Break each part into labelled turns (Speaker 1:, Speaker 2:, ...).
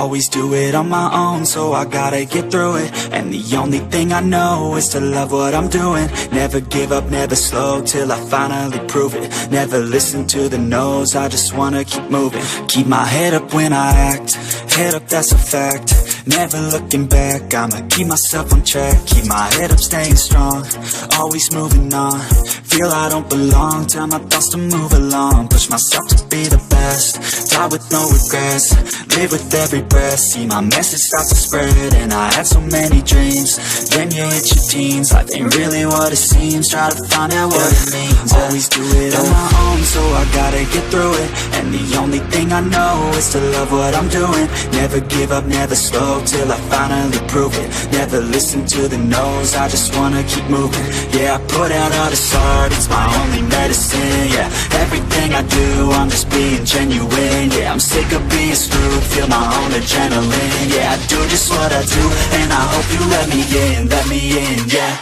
Speaker 1: always do it on my own, so I gotta get through it. And the only thing I know is to love what I'm doing. Never give up, never slow, till I finally prove it. Never listen to the no's, I just wanna keep moving. Keep my head up when I act, head up, that's a fact. Never looking back, I'ma keep myself on track. Keep my head up, staying strong, always moving on. Feel I don't belong, tell my thoughts to move along. Push myself to be the best, die with no regrets. Live with every breath, see my message start to spread. And I had so many dreams, then you hit your teens. Life ain't really what it seems, try to find out what it means. Always do it on my own, so I gotta get through it. And the only thing I know is to love what I'm doing. Never give up, never slow, till I finally prove it. Never listen to the no's, I just wanna keep moving. Yeah, I put out all this art, it's my only medicine. Yeah, everything I do, I'm just being genuine. Yeah, I'm sick of being screwed, feel my own adrenaline. Yeah, I do just what I do, and I hope you let me in, yeah.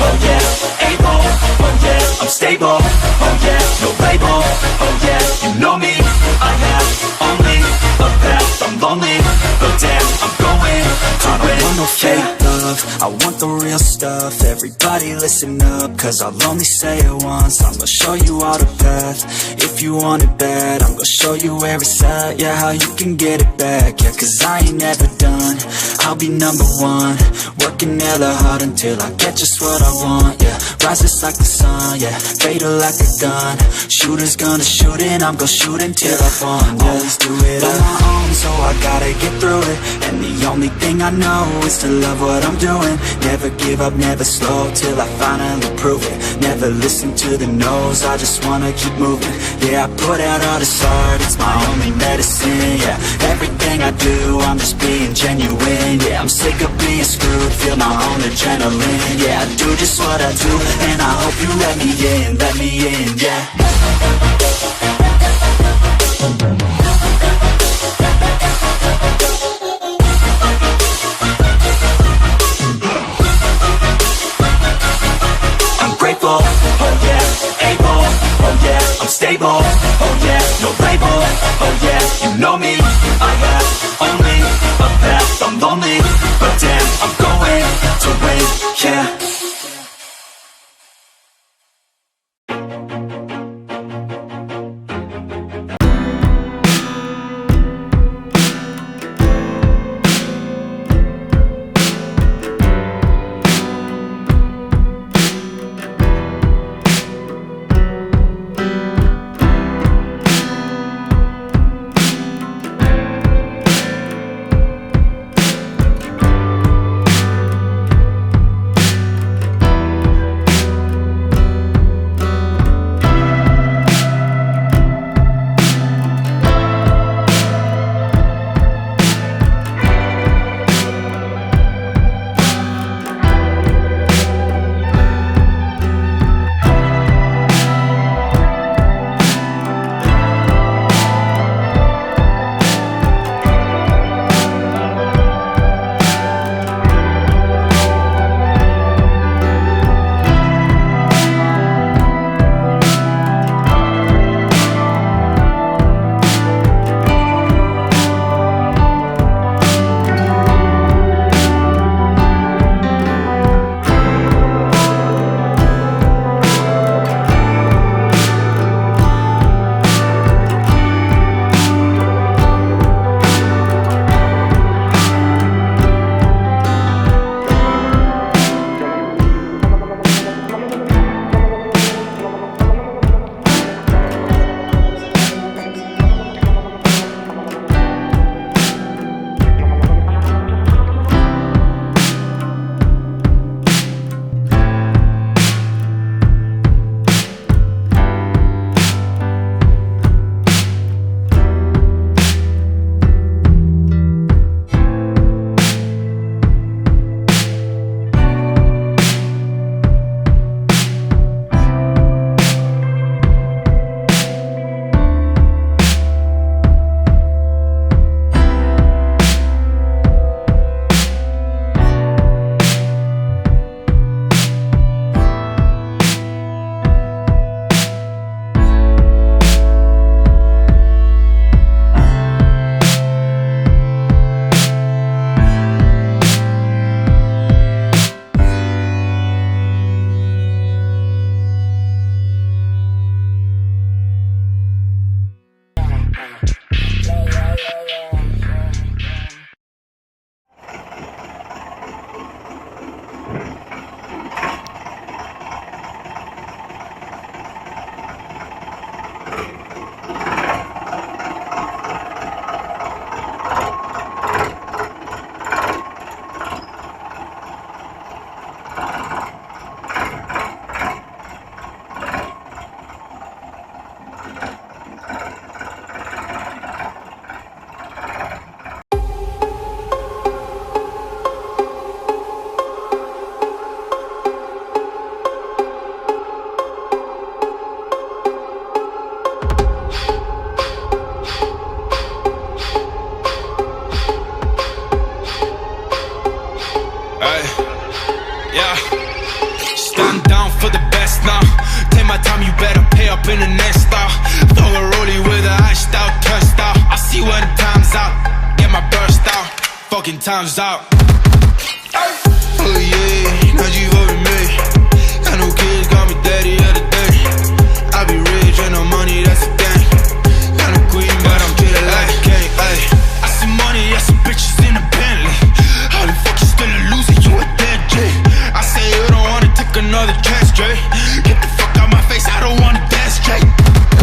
Speaker 1: Oh yeah, able, oh yeah, I'm stable, oh yeah, no label, oh yeah, you know me, I have only a path, I'm lonely, but damn, I'm going to win. I don't want no fake love, I want the real stuff. Everybody listen up, cause I'll only say it once. I'm gonna show you all the path, if you want it bad. I'm gonna show you where it's at, yeah, how you can get it back. Yeah, cause I ain't never done, I'll be #1. Working hella hard until I get just what I want, yeah. Rises like the sun, yeah, fatal like a gun. Shooter's gonna shoot and I'm gonna shoot until I won, yeah. Always do it on my own, so I gotta get through it. And the only thing I know is to love what I'm doing. Never give up, never slow, till I finally prove it. Never listen to the no's, I just wanna keep moving. Yeah, I put out all this art, it's my only medicine. Yeah, everything I do, I'm just being genuine. Yeah, I'm sick of being screwed, feel my own adrenaline. Yeah, I do just what I do, and I hope you let me in, yeah. Oh yeah, able, oh yeah, I'm stable, oh yeah, no label, oh yeah, you know me, I have only a path, I'm lonely, but damn, I'm going to win, yeah.
Speaker 2: time, you better pay up in the next stop. Throw a rollie with a iced out turnstile. I see when the time's out, get my burst out. Fucking time's out. Oh yeah, now you voting me. Got no kids, got me daddy of the day. I be rich and no money, that's the thing. Got no queen, but I'm treated like a king. Ay. I see money, I see bitches in a Bentley. How the fuck you still a loser, you a dead J. I say you don't wanna take another chance, Dre. Get the fuck out my face, I don't wanna dance straight.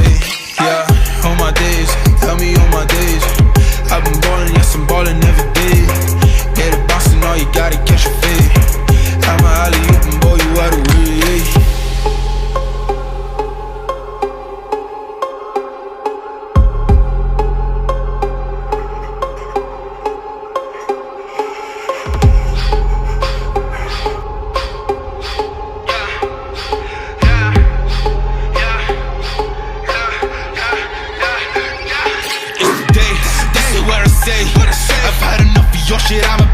Speaker 2: Hey, yeah, on my days, tell me on my days. I've been ballin', yes I'm ballin' every day. Get a box and all you gotta catch a fade. I'm a alley, you can boy, you out of way. I've had enough of your shit, I'm